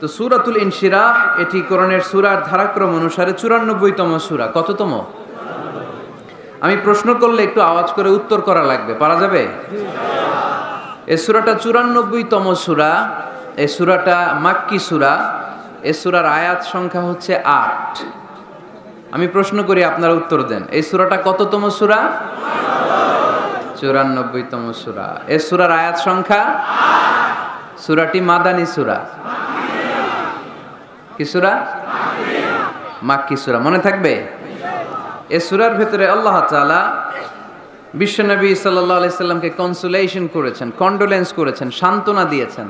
তো সূরাতুল ইনশিরাহ এটি কোরআনের সূরার ধারাক্রম অনুসারে 94তম সূরা। কততম? আমি প্রশ্ন করলে একটু আওয়াজ করে উত্তর করা লাগবে, পারা যাবে? এই সূরাটা 94তম সূরা। এই সূরাটা মাক্কি সূরা। এই সূরার আয়াত সংখ্যা হচ্ছে 8। আমি প্রশ্ন করি, আপনারা উত্তর দেন। এই সূরাটা কততম সূরা? 94তম সূরা। এই সূরার আয়াত সংখ্যা 8। সূরাটি মাদানী সূরা। কি সূরা? মাক্কি সূরা। মনে থাকবে? এই সূরার ভেতরে আল্লাহ তাআলা বিশ্বনবী সাল্লাল্লাহু আলাইহি সাল্লামকে কনসোলেশন করেছেন, কন্ডোলেন্স করেছেন, সান্ত্বনা দিয়েছেন।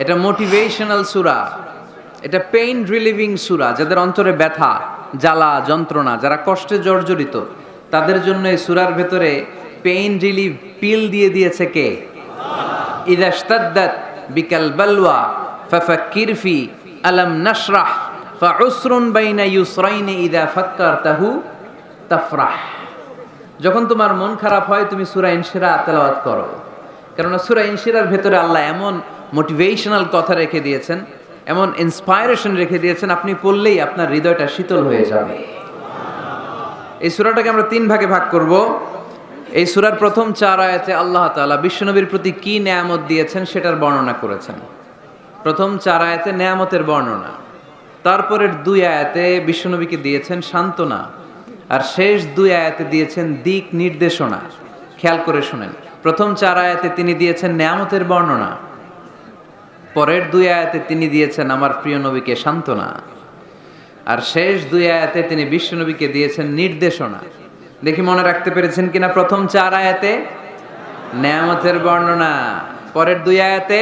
এটা মোটিভেশনাল সূরা, এটা পেইন রিলিভিং সূরা। যাদের অন্তরে ব্যথা, জ্বালা, যন্ত্রণা, যারা কষ্টে জর্জরিত, তাদের জন্য এই সূরার ভেতরে পেইন রিলিভ পিল দিয়ে দিয়েছে কে? ইযা ইশতাদ্দাত বিকাল বালওয়া ফাফাক্কির ফি আলাম নাশরাহ ফাউসরুন বাইনা ইউসরাইনি ইযা ফাক্কারতাহু তাফরাহ। যখন তোমার মন খারাপ হয় তুমি সূরা ইনশিরাহ তেলাওয়াত করো, কারণ সূরা ইনশিরাহর ভেতরে আল্লাহ এমন মোটিভেশনাল কথা রেখে দিয়েছেন, এমন ইন্সপায়ারেশন রেখে দিয়েছেন, আপনি পড়লেই আপনার হৃদয়টা শীতল হয়ে যাবে। এই সূরাটাকে আমরা 3 ভাগে ভাগ করব। এই সূরার প্রথম 4 আয়াতে আল্লাহ তাআলা বিশ্বনবীর প্রতি কি নেয়ামত দিয়েছেন সেটার বর্ণনা করেছেন। প্রথম 4 আয়াতে নেয়ামতের বর্ণনা, তারপরের 2 আয়াতে বিশ্বনবীকে দিয়েছেন সান্ত্বনা, আর শেষ 2 আয়াতে দিয়েছেন দিক নির্দেশনা। খেয়াল করে শুনেন, প্রথম 4 আয়াতে তিনি দিয়েছেন নেয়ামতের বর্ণনা, পরের 2 আয়াতে তিনি দিয়েছেন আমার প্রিয় নবীকে সান্ত্বনা, আর শেষ 2 আয়াতে তিনি বিশ্বনবীকে দিয়েছেন নির্দেশনা। দেখি মনে রাখতে পেরেছেন কিনা? প্রথম 4 আয়াতে নেয়ামতের বর্ণনা, পরের 2 আয়াতে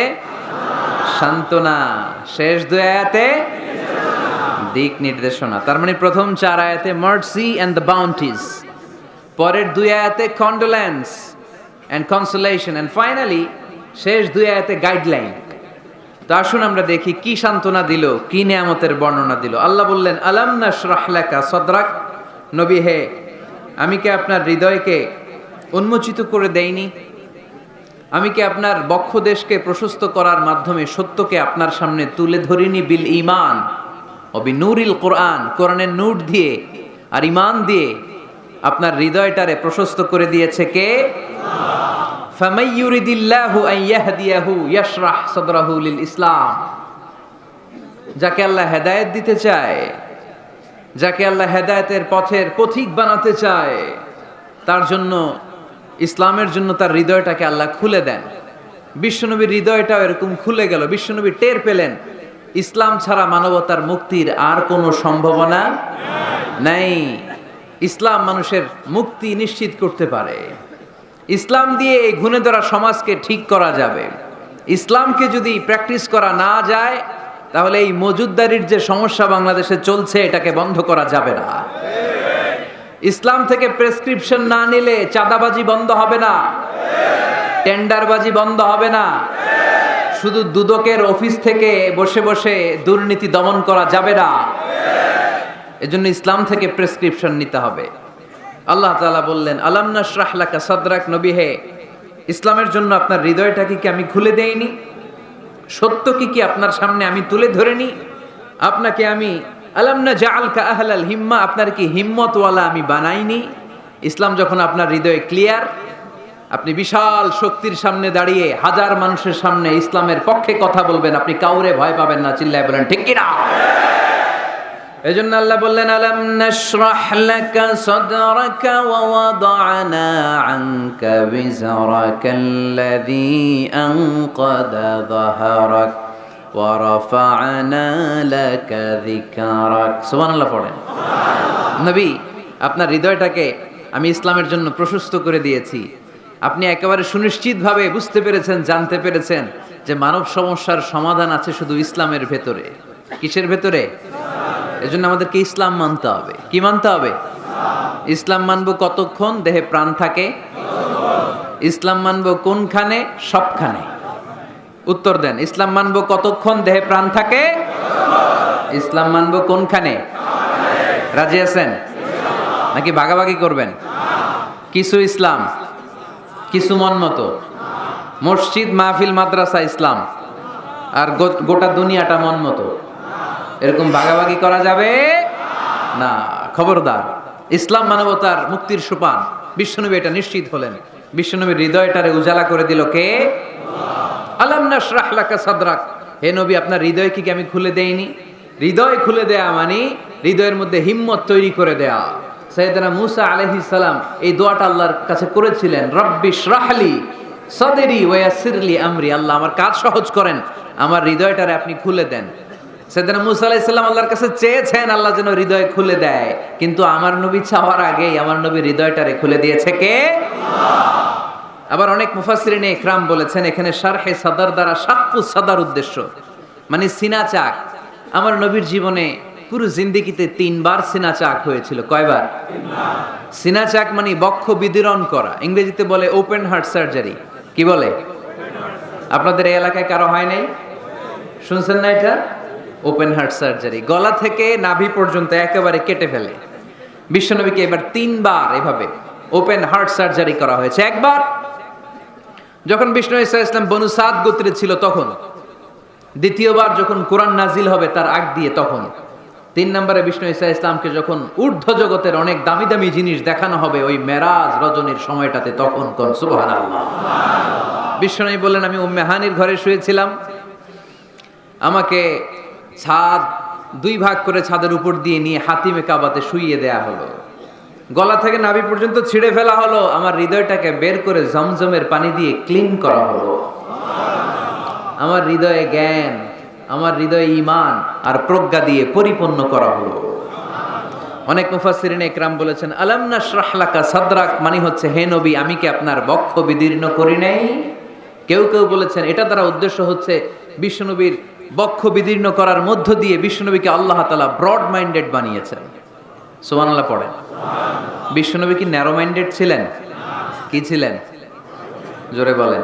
সান্ত্বনা, শেষ 2 আয়াতে দিক নির্দেশনা। তার মানে প্রথম 4 আয়াতে মার্সি এন্ড দ্য বাউন্টিজ, পরের 2 আয়াতে condolence and consolation, and finally শেষ 2 আয়াতে গাইডলাইন। তো আসুন আমরা দেখি কি সান্ত্বনা দিল, কি নিয়ামতের বর্ণনা দিল। আল্লাহ বললেন, আলাম নাশরাহ লাকা সাদরাক, নবী হে, আমি কি আপনার হৃদয়কে উন্মোচিত করে দেইনি? আমি কি আপনার বক্ষদেশকে প্রশস্ত করার মাধ্যমে সত্যকে আপনার সামনে তুলে ধরিনি? বিল ঈমান ও বিনূরিল কোরআন, কোরআনের নূর দিয়ে আর ঈমান দিয়ে আপনার হৃদয়টারে প্রশস্ত করে দিয়েছে কে? ফামাই ইউরিদিল্লাহু আন ইয়াহদিয়াহু ইয়াশরাহ সাদরাহু লিল ইসলাম। যাকে আল্লাহ হেদায়েত দিতে চায়, যাকে আল্লাহ হেদায়েতের পথের পথিক বানাতে চায়, তার জন্য, ইসলামের জন্য তার হৃদয়টাকে আল্লাহ খুলে দেন। বিশ্বনবীর হৃদয়টাও এরকম খুলে গেল। বিশ্বনবী টের পেলেন ইসলাম ছাড়া মানবতার মুক্তির আর কোনো সম্ভাবনা নাই। ইসলাম মানুষের মুক্তি নিশ্চিত করতে পারে। ইসলাম দিয়ে এই ঘুণে ধরা সমাজকে ঠিক করা যাবে। ইসলামকে যদি প্র্যাকটিস করা না যায়, তাহলে এই মজুদদারির যে সমস্যা বাংলাদেশে চলছে, এটাকে বন্ধ করা যাবে না। ইসলাম থেকে প্রেসক্রিপশন না নিলে চাঁদাবাজি বন্ধ হবে না, টেন্ডারবাজি বন্ধ হবে না, শুধু দুদকের অফিস থেকে বসে বসে দুর্নীতি দমন করা যাবে না। এজন্য ইসলাম থেকে প্রেসক্রিপশন নিতে হবে। আল্লাহ তাআলা বললেন, আলাম নাশরাহ লাকা সাদরাক, নবী হে, ইসলামের জন্য আপনার হৃদয়টাকে কি আমি খুলে দেইনি? সত্যকে কি আপনার সামনে আমি তুলে ধরিনি? আপনাকে আমি আলাম নাজআলকা আহলাল হিম্মা, আপনার কি হিম্মতওয়ালা আমি বানাইনি? ইসলাম যখন আপনার হৃদয়ে ক্লিয়ার, আপনি বিশাল শক্তির সামনে দাঁড়িয়ে হাজার মানুষের সামনে ইসলামের পক্ষে কথা বলবেন, আপনি কাউরে ভয় পাবেন না। চিল্লায় বলেন ঠিক কি না? এজন্য আল্লাহ বললেন, আলাম নাশরাহ লাকা সাদরাকা ওয়া ওয়াদা'না আনকা বিজরাকাল্লাযী আনকাদা যাহরাক ওয়া রাফা'না লাকা যিকরাক। সুবহানাল্লাহ পড়েন। নবী, আপনার হৃদয়টাকে আমি ইসলামের জন্য প্রশস্ত করে দিয়েছি। আপনি একেবারে সুনিশ্চিতভাবে বুঝতে পেরেছেন, জানতে পেরেছেন যে মানব সমস্যার সমাধান আছে শুধু ইসলামের ভেতরে। কিসের ভেতরে? এজন্য আমাদেরকে ইসলাম মানতে হবে। কি মানতে হবে? ইসলাম মানবো কতক্ষণ দেহে প্রাণ থাকে? ইসলাম মানবো কোনখানে? সবখানে। উত্তর দেন, ইসলাম মানবো কতক্ষণ দেহে প্রাণ থাকে? ইসলাম মানবো কোনখানে? রাজি আছেন নাকি ভাগাভাগি করবেন? কিছু ইসলাম, কিছু মন মতো। মসজিদ, মাহফিল, মাদ্রাসা ইসলাম, আর গোটা দুনিয়াটা মন মতো, এরকম ভাগাভাগি করা যাবে না। খবরদার, ইসলাম মানবতার মুক্তির সোপান। বিশ্বনবী এটা নিশ্চিত হলেন। বিশ্বনবীর হৃদয়টারে উজালা করে দিল কে? আলাম নাশরাহ লাকা সাদরাক। হে নবী, আপনার হৃদয় কি আমি খুলে দেইনি? হৃদয় খুলে দেয়া মানে হৃদয়ের মধ্যে হিম্মত তৈরি করে দেয়া। সাইয়েদনা মূসা আলাইহিস সালাম এই দোয়াটা আল্লাহর কাছে করেছিলেন, রব্বি ইশরাহলি সাদরি ওয়া ইয়াসসিরলি আমরি। আল্লাহ, আমার কাজ সহজ করেন, আমার হৃদয়টারে আপনি খুলে দেন। সাইয়েদনা মূসা আলাইহিস সালাম আল্লাহর কাছে চেয়েছেন আল্লাহ যেন হৃদয় খুলে দেয়, কিন্তু আমার নবী চাওয়ার আগেই আমার নবী হৃদয়টারে খুলে দিয়েছে কে? আল্লাহ। আবার অনেক মুফাসসিরিনে ইকরাম বলেছেন এখানে শারহে সাদর দ্বারা শাক্কু সাদর উদ্দেশ্য, মানে সিনা চাক। আমার নবীর জীবনে পুরো জিন্দেগিতে 3 বার সিনা চাক হয়েছিল। কয়বার? 3 বার। সিনা চাক মানে বক্ষ বিদীর্ণ করা, ইংরেজিতে বলে ওপেন হার্ট সার্জারি। কি বলে? আপনাদের এই এলাকায় কারো হয় নাই? শুনছেন না এটা? ওপেন হার্ট সার্জারি, গলা থেকে নাভি পর্যন্ত একেবারে কেটে ফেলে। বিশ্বনবীকে এবার 3 বার এভাবে ওপেন হার্ট সার্জারি করা হয়েছে। একবার যখন বিষ্ণু ঈসা ইসলাম বনু সাদ গোত্রে ছিল তখন, দ্বিতীয়বার যখন কোরআন নাজিল হবে তার আগ দিয়ে তখন, 3 নম্বরে বিষ্ণু ঈসা ইসলামকে যখন ঊর্ধ্ব জগতের অনেক দামি দামি জিনিস দেখানো হবে ওই মেরাজ রজনীর সময়টাতে, তখন কোন সুবহানাল্লাহ। বিশ্বনবী বললেন, আমি উম্মে হানির ঘরে শুয়েছিলাম, আমাকে ছাদ 2 ভাগ করে ছাদের উপর দিয়ে নিয়ে হাতিমে কাবাতে শুইয়ে দেয়া হলো, গলা থেকে নাভি পর্যন্ত ছিঁড়ে ফেলা হলো, আমার হৃদয়টাকে বের করে জমজমের পানি দিয়ে ক্লিন করা হলো। আমার হৃদয়ে জ্ঞান, আমার হৃদয়ে ঈমান আর প্রজ্ঞা দিয়ে পরিপূর্ণ করা হলো। অনেক মুফাসসিরিনে ইকরাম বলেছেন, আলাম নাশরাহ লাকা সাদরাক মানে হচ্ছে, হে নবী, আমি কি আপনার বক্ষ বিদীর্ণ করি নাই? কেউ কেউ বলেছেন এটা দ্বারা উদ্দেশ্য হচ্ছে বিশ্বনবীর বক্ষ বিদীর্ণ করার মধ্য দিয়ে বিশ্বনবীকে আল্লাহ তাআলা ব্রড মাইন্ডেড বানিয়েছেন। সুবহানাল্লাহ পড়েন। বিশ্বনবী কি ন্যারো মাইন্ডেড ছিলেন? কি ছিলেন? জোরে বলেন,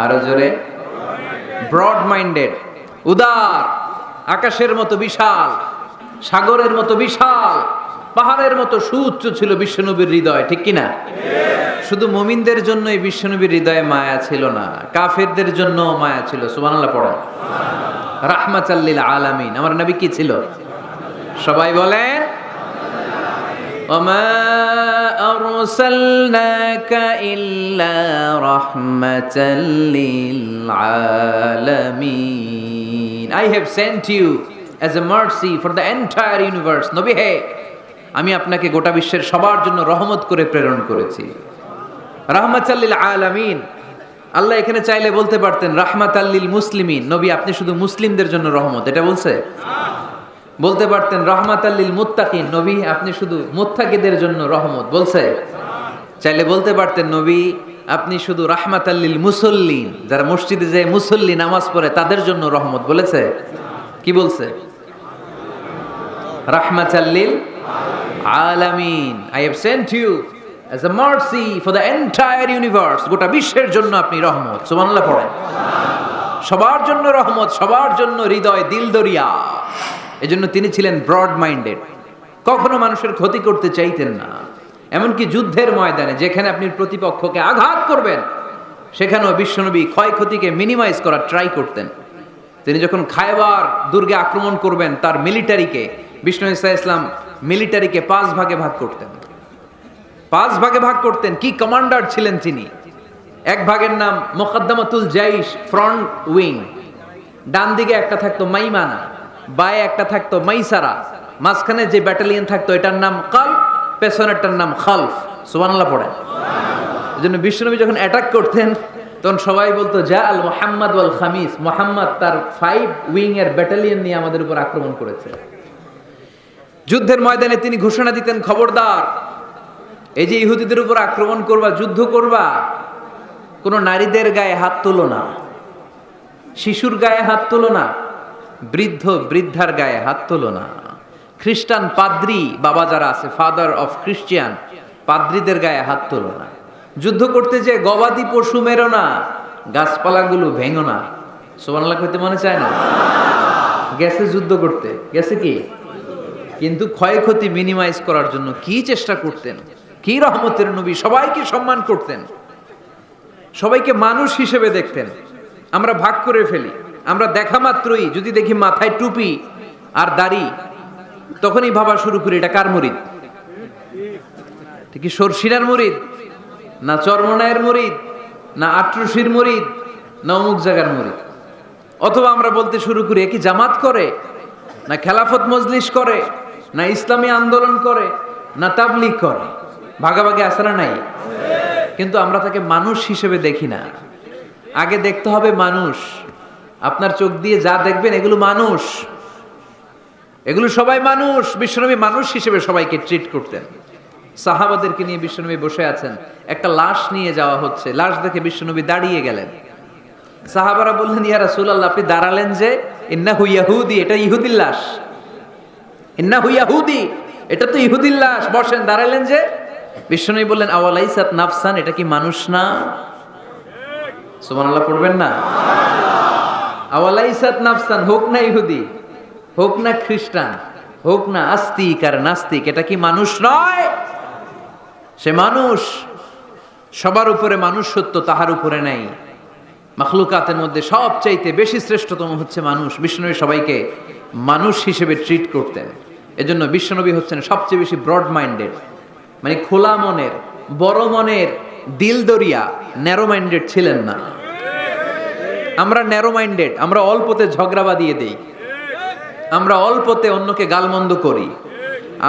আরো জোরে। ব্রড মাইন্ডেড, উদার, আকাশের মতো বিশাল, সাগরের মতো বিশাল, পাহাড়ের মতো সুউচ্চ ছিল বিশ্বনবীর হৃদয়, ঠিক কিনা? শুধু মুমিনদের জন্য এই বিশ্বনবীর হৃদয়ে মায়া ছিল না, কাফেরদের জন্য মায়া ছিল। সুবহানাল্লাহ পড়েন। রাহমাতাল লিল আলামিন, আমার নবী কি ছিল? সবাই বলেন, ওমা আরসালনাকা ইল্লা রাহমাতাল লিল আলামিন। I have sent you as a mercy for the entire universe. নবী হে, আমি আপনাকে গোটা বিশ্বের সবার জন্য রহমত করে প্রেরণ করেছি। রাহমাতাল লিল আলামিন। আল্লাহ এখানে চাইলে বলতে পারতেন রাহমাতাল লিল মুসলিমিন, নবী আপনি শুধু মুসলিমদের জন্য রহমত, এটা বলছে? বলতে পারতেন রাহমাতাল লিল মুত্তাকিন, নবী আপনি শুধু মুত্তাকিদের জন্য রহমত, বলছে? চাইলে বলতে পারতেন নবী আপনি শুধু রাহমাতাল লিল মুসল্লিন, যারা মসজিদে যায় মুসল্লি নামাজ পড়ে তাদের জন্য রহমত, বলেছে? কি বলছে? রাহমাতাল লিল আলামিন। I have sent you as a mercy for the entire universe. গোটা বিশ্বের জন্য আপনি রহমত। সুবহানাল্লাহ পড়েন। সবার জন্য রহমত, সবার জন্য হৃদয় দিল দরিয়া। এজন্য তিনি ছিলেন ব্রড মাইন্ডেড, কখনো মানুষের ক্ষতি করতে চাইতেন না। এমনকি যুদ্ধের ময়দানে যেখানে আপনি প্রতিপক্ষকে আঘাত করবেন সেখানেও বিশ্বনবী ক্ষয়ক্ষতিকে মিনিমাইজ করার ট্রাই করতেন। তিনি যখন খায়বার দুর্গে আক্রমণ করবেন তার মিলিটারিকে, বিষ্ণু ঈসা ইসলাম মিলিটারিকে 5 ভাগে ভাগ করতেন। 5 ভাগে ভাগ করতেন। কি কমান্ডার ছিলেন তিনি! এক ভাগের নাম মুকদ্দমাতুল জাইশ, ফ্রন্ট উইং। ডান দিকে একটা থাকতো মাইমানা, বায়ে একটা থাকতো মাইসারা, মাঝখানে যে ব্যাটালিয়ন থাকতো এটার নাম কালব, পেছনেরটার নাম খালফ। সুবহানাল্লাহ পড়েন। এজন্য বিশ্বনবী যখন অ্যাটাক করতেন তখন সবাই বলতো যা আল মুহাম্মদ ওয়াল খামিস, মুহাম্মদ তার 5 উইং এর ব্যাটালিয়ন নিয়ে আমাদের উপর আক্রমণ করেছে। যুদ্ধের ময়দানে তিনি ঘোষণা দিতেন, খবরদার, এই যে ইহুদিদের উপর আক্রমণ করবা, যুদ্ধ করবা, কোনো নারীদের গায়ে হাত তোলো না, শিশুর গায়ে হাত তোলো না, বৃদ্ধ বৃদ্ধার গায়ে হাত তোলো না, খ্রিস্টান পাদ্রী বাবা যারা আছে, ফাদার অফ খ্রিস্টিয়ান, পাদ্রীদের গায়ে হাত তোলো না, যুদ্ধ করতে যে গবাদি পশু মেরো না, গাছপালাগুলো ভেঙো না। সুবহানাল্লাহ কইতে মনে চায় না? গেছে যুদ্ধ করতে, গেছে কি, কিন্তু ক্ষয়ক্ষতি মিনিমাইজ করার জন্য কি চেষ্টা করতেন! কি রহমতের নবী! সবাইকে সম্মান করতেন, সবাইকে মানুষ হিসেবে দেখতেন। আমরা ভাগ করে ফেলি, আমরা দেখা মাত্রই যদি দেখি মাথায় টুপি আর দাড়ি, তখনই ভাবা শুরু করি এটা কার মুরিদ? কি সরসিনার মুরিদ, না চরমনায়ের মুরিদ, না আট্রসির মুরিদ, না অমুক জায়গার মুরিদ? অথবা আমরা বলতে শুরু করি কি জামাত করে, না খেলাফত মজলিস করে, না ইসলামী আন্দোলন করে, না তাবলীগ করে। ভাগাভাগি আছে না নাই? কিন্তু আমরা তাকে মানুষ হিসেবে দেখি না। আগে দেখতে হবে মানুষ। আপনার চোখ দিয়ে যা দেখবেন এগুলো মানুষ, এগুলো সবাই মানুষ। বিশ্বনবী মানুষ হিসেবে সবাইকে ট্রিট করতেন। সাহাবাদেরকে নিয়ে বিশ্বনবী বসে আছেন, একটা লাশ নিয়ে যাওয়া হচ্ছে, লাশ দেখে বিশ্বনবী দাঁড়িয়ে গেলেন। সাহাবারা বললেন, ইয়া রাসূলুল্লাহ, আপনি দাঁড়ালেন যে? ইন্নাহু ইয়াহুদি, এটা ইহুদির লাশ। ইন্নাহু ইয়াহুদি, এটা তো ইহুদির লাশ, বসেন, দাঁড়ালেন যে? বিশ্বনবী বললেন, আওয়ালাইসাত নাফসান, এটা কি মানুষ না? সুবহানাল্লাহ পড়বেন না? আওয়ালাইসাত নাফসান, হোক না ইহুদি, হোক না খ্রিস্টান, হোক না আস্তিক আর নাস্তিক, এটা কি মানুষ নয়? সে মানুষ। সবার উপরে মানুষ সত্য, তাহার উপরে নাই। মাখলুকাতের মধ্যে সবচাইতে বেশি শ্রেষ্ঠতম হচ্ছে মানুষ। বিশ্বনবী সবাইকে মানুষ হিসেবে ট্রিট করতেন। এজন্য বিশ্বনবী হচ্ছেন সবচেয়ে বেশি ব্রড মাইন্ডেড, মানে খোলা মনের, বড় মনের, দিল দরিয়া, ন্যারো মাইন্ডেড ছিলেন না। আমরা ন্যারো মাইন্ডেড, আমরা অল্পতে ঝগড়া বাঁধিয়ে দেই, আমরা অল্পতে অন্যকে গালমন্দ করি,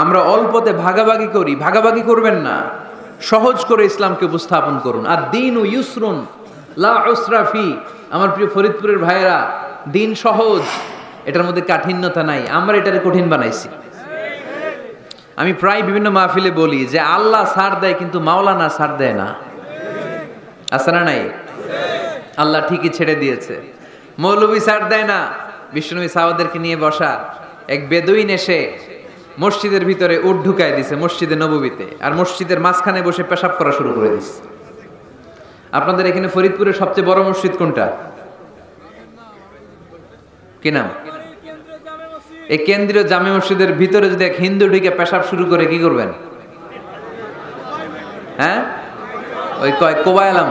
আমরা অল্পতে ভাগাভাগি করি। ভাগাভাগি করবেন না, সহজ করে ইসলামকে উপস্থাপন করুন। আর দিন ও ইউসরুন লা উসরা ফি। আমার প্রিয় ফরিদপুরের ভাইয়েরা, দিন সহজ, এটার মধ্যে কাঠিন্যতা নাই। আমরা এটারে কঠিন বানাইছি। আমি প্রায় বিভিন্ন মাহফিলে বলি যে আল্লাহ ছাড় দেয় কিন্তু মাওলানা ছাড় দেয় না। আছে না নাই? আল্লাহ ঠিকই ছেড়ে দিয়েছে। মৌলভী ছাড় দেয় না। বিশ্বনবী সাহাবাদেরকে নিয়ে বসা, এক বেদুইন এসে মসজিদের ভিতরে উট ঢুকায় দিছে, মসজিদে নববীতে, আর মসজিদের মাঝখানে বসে পেশাব করা শুরু করে দিছে। আপনাদের এখানে ফরিদপুরের সবচেয়ে বড় মসজিদ কোনটা? কি নাম? এই কেন্দ্রীয় জামে মসজিদের ভিতরে যদি এক হিন্দু ঢুকে পেশাব শুরু করে, কি করবেন? হ্যাঁ, ওই কয় কোবায়ালাম।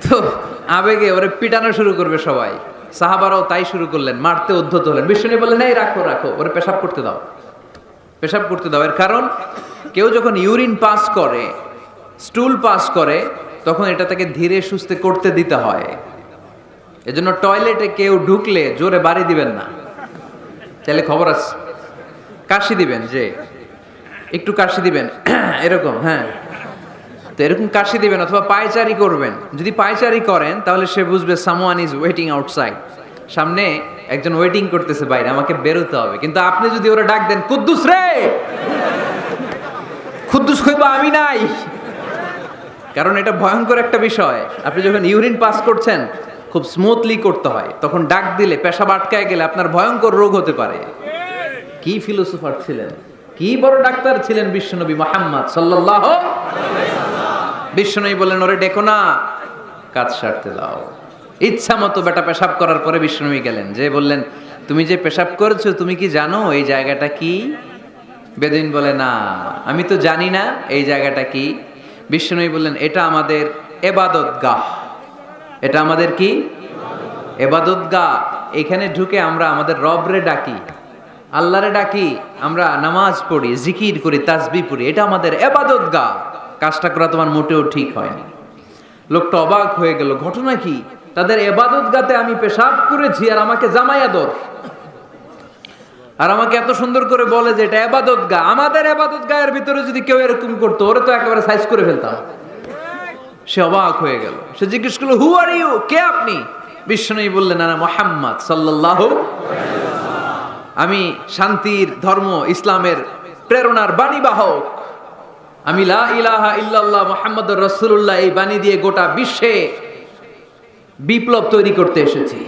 তো আবেগে ওরে পিটানো শুরু করবে সবাই। সাহাবারাও তাই শুরু করলেন, মারতে উদ্ধত হলেন। বিষ্ণু বললেন, এই রাখো রাখো, ওরে পেশাব করতে দাও, পেশাব করতে দাও। এর কারণ কেউ যখন ইউরিন পাস করে, স্টুল পাস করে, তখন এটা তাকে ধীরে সুস্থে করতে দিতে হয়। এজন্য টয়লেটে কেউ ঢুকলে জোরে বাড়ি দিবেন না। তাহলে খবর আছে, কাশি দিবেন, যে একটু কাশি দিবেন এরকম, হ্যাঁ, তো এরকম কাশি দিবেন। অথবা পায়চারি করবেন। যদি পায়চারি করেন তাহলে সে বুঝবে সামওয়ান ইজ ওয়েটিং আউটসাইড, সামনে একজন ওয়েটিং করতেছে বাইরে, আমাকে বেরোতে হবে। কিন্তু আপনি যদি ওরা ডাক দেন, কুদ্দুস রে, কুদ্দুস কইবা আমি নাই, কারণ এটা ভয়ঙ্কর একটা বিষয়। আপনি যখন ইউরিন পাস করছেন, খুব স্মুথলি করতে হয়, তখন ডাক দিলে পেশাব আটকায় গেলে আপনার ভয়ঙ্কর রোগ হতে পারে। কি ফিলোসোফার ছিলেন, কি বড় ডাক্তার ছিলেন বিশ্বনবী মুহাম্মদ সাল্লাল্লাহু আলাইহি ওয়াসাল্লাম। বিশ্বনবী বললেন, ওরে ডেকো না, কাজ সারতে দাও। ইচ্ছা মতো বেটা পেশাব করার পরে বিশ্বনবী গেলেন, যে বললেন, তুমি যে পেশাব করেছো, তুমি কি জানো এই জায়গাটা কি? বেদুইন বলে, না, আমি তো জানি না এই জায়গাটা কি। বিশ্বনবী বললেন, এটা আমাদের ইবাদতগাহ। এটা আমাদের কি? ইবাদতগাহ। এখানে ঢুকে আমরা আমাদের রবরে ডাকি, আল্লাহরে ডাকি, আমরা নামাজ পড়ি, জিকির করি, তাসবিহ পড়ি, এটা আমাদের ইবাদতগাহ। কাজটা করা তোমার মোটেও ঠিক হয়নি। লোকটা অবাক হয়ে গেল, ঘটনা কি? তাদের ইবাদতগাহতে আমি পেশাব করেছি আর আমাকে জামাই আদর, আর আমাকে এত সুন্দর করে বলে যে এটা ইবাদতগাহ। আমাদের ইবাদতগাহের ভিতরে যদি কেউ এরকম করতো, ওরে তো একেবারে সাইজ করে ফেলতাম। সে অবাক হয়ে গেল। সে জিজ্ঞেস করলো, হু আর ইউ, কে আপনি? বিশ্বনবী বললেন, না, মুহাম্মদ সাল্লাল্লাহু আলাইহি ওয়াসাল্লাম, আমি শান্তির ধর্ম ইসলামের প্রেরণার বাণীবাহক। আমি লা ইলাহা ইল্লাল্লাহ মুহাম্মাদুর রাসূলুল্লাহ এই বাণী দিয়ে গোটা বিশ্বে বিপ্লব তৈরি করতে এসেছি।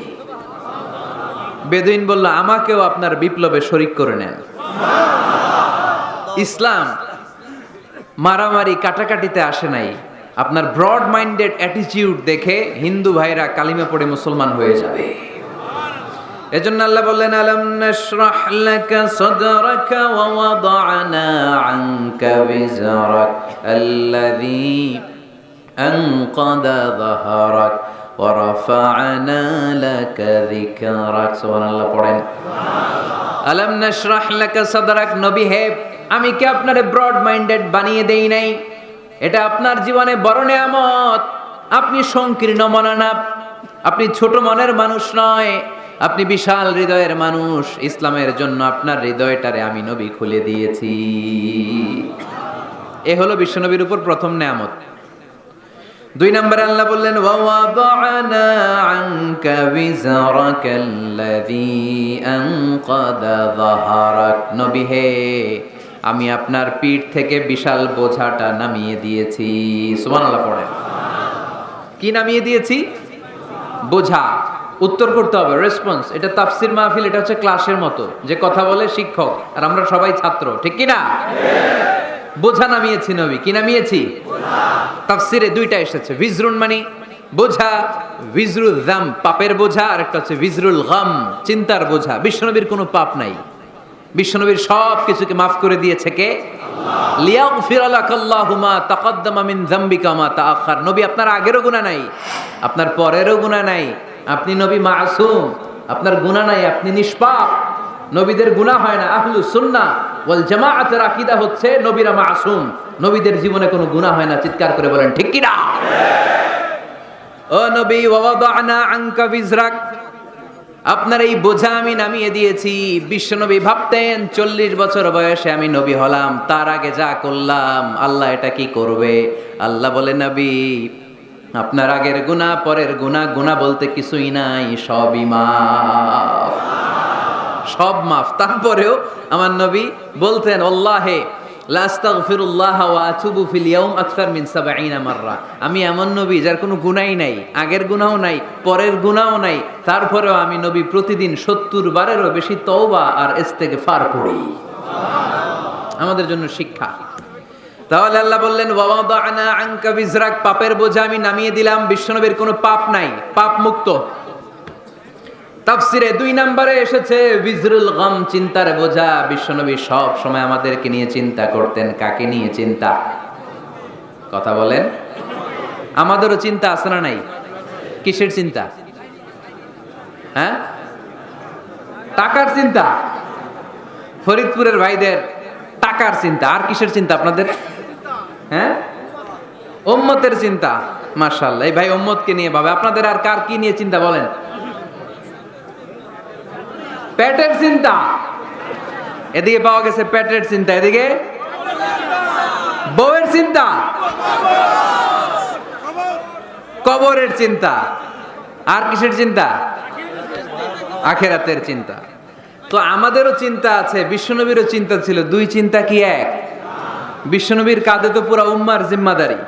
বেদুইন বলল, আমাকেও আপনার বিপ্লবে শরীক করে নেন। ইসলাম মারামারি কাটাকাটিতে আসে নাই। আপনার ব্রড মাইন্ডেড অ্যাটিটিউড দেখে হিন্দু ভাইরা কালিমা পড়ে মুসলমান হয়ে যাবে। এজন্য আল্লাহ বললেন, আলাম নাশরাহ লাকা সাদরাকা ওয়া ওয়াদা'না আনকা বিজরাক আল্লাযী আনকাদা যাহরাক ورفعنا لك ذكرك সুবহানাল্লাহ পড়েন। আলাম নাশরাহ লাকা সাদরাক, নবী হে আমি কি আপনারে ব্রড মাইন্ডেড বানিয়ে দেই নাই? এটা আপনার জীবনে বড় নিয়ামত। আপনি সংকীর্ণ মনা না, আপনি ছোট মনের মানুষ নয়, আপনি বিশাল হৃদয়ের মানুষ। ইসলামের জন্য আপনার হৃদয়টারে আমি নবী খুলে দিয়েছি। এ হলো বিশ্বনবীর উপর প্রথম নিয়ামত। 2 নম্বরে আল্লাহ বললেন ওয়াদানা আনকা বিজরাকাল্লাযী আনকাদা যাহরাক, নবী হে আমি আপনার পিঠ থেকে বিশাল বোঝাটা নামিয়ে দিয়েছি। সুবহানাল্লাহ পড়েন। কি নামিয়ে দিয়েছি? বোঝা। উত্তর করতে হবে, রেসপন্স। এটা তাফসীর মাহফিল, এটা হচ্ছে ক্লাসের মতো, যে কথা বলে শিক্ষক আর আমরা সবাই ছাত্র, ঠিক কি না? বোঝা নামিয়েছি নবী। কি নামিয়েছি? তাফসীরে 2টা এসেছে, ভিজরুন মানে বোঝা, ভিজরুল যাম পাপের বোঝা, আর একটা হচ্ছে ভিজরুল গাম চিন্তার বোঝা। বিশ্বনবীর কোনো পাপ নাই, বিশ্বনবীর সব কিছুকে মাফ করে দিয়েছে কে? আল্লাহ। লিয়াগফির লাকাল্লাহু মা তাকদ্দামা মিন যামবিকা মা তাআখার। নবী আপনার আগেরও গুনাহ নাই, আপনার পরেরও গুনাহ নাই, আপনি নবী মাসুম, আপনার গুনাহ নাই, আপনি নিষ্পাপ। নবীদের গুনাহ হয় না। আহলুস সুন্নাহ ওয়াল জামাআতের আকীদা হচ্ছে নবীরা মাসুম, নবীদের জীবনে কোনো গুনাহ হয় না। চিৎকার করে বলেন ঠিক কি না? ও নবী ওয়াদানা আনকা বিজরাক, আপনার এই বোঝা আমি নামিয়ে দিয়েছি। বিশ্বনবী ভাবতেন 40 বছর বয়সে আমি নবী হলাম, তার আগে যা করলাম আল্লাহ এটা কি করবে? আল্লাহ বলে নবী আপনার আগের গুনাহ পরের গুনাহ, গুনাহ বলতে কিছুই নাই, সবই মাফ, সব মাফ। তারপরেও আমার নবী বলতেন আল্লাহে লা আস্তাগফিরুল্লাহ ওয়া আতুবু ফিল ইয়াউম আকসার মিন 70 মাররা। আমি এমন নবী যার কোনো গুনাহই নাই, আগের গুনাহও নাই, পরের গুনাহও নাই, তারপরেও আমি নবী প্রতিদিন 70 বারেরও বেশি তওবা আর ইস্তেগফার করি। আমাদের জন্য শিক্ষা। তাহলে আল্লাহ বললেন ওয়াদানা আনকা বিজরাক, পাপের বোঝা আমি নামিয়ে দিলাম। বিশ্বনবীর কোনো পাপ নাই, পাপ মুক্ত। তাফসিরে 2 নম্বরে এসেছে বিজরুল গাম চিন্তার বোঝা। বিশ্বনবী সব সময় আমাদেরকে নিয়ে চিন্তা করতেন। কাকে নিয়ে চিন্তা? কথা বলেন। আমাদেরও চিন্তা আছে না নাই? কিসের চিন্তা? হ্যাঁ, টাকার চিন্তা। ফরিদপুরের ভাইদের টাকার চিন্তা। আর কিসের চিন্তা আপনাদের? হ্যাঁ, উম্মতের চিন্তা। মাশাআল্লাহ, এই ভাই উম্মতকে নিয়ে ভাবে। আপনাদের আর কার কি নিয়ে চিন্তা বলেন? পেটের চিন্তা। এদিকে পাওয়া গেছে পেটের চিন্তা, এদিকে বউয়ের চিন্তা, কবরের চিন্তা। আর কিসের চিন্তা? আখিরাতের চিন্তা। তো আমাদেরও চিন্তা আছে, বিশ্বনবীরও চিন্তা ছিল। 2 চিন্তা কি এক? বিশ্বনবীর কাঁধে তো পুরো উম্মার জিম্মাদারি।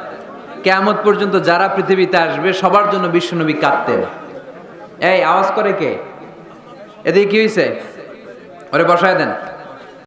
কিয়ামত পর্যন্ত যারা পৃথিবীতে আসবে সবার জন্য বিশ্বনবী কাঁদতেন। এই আওয়াজ করে কে? এদিকে কি হয়েছে? ওরে বসায় দেন।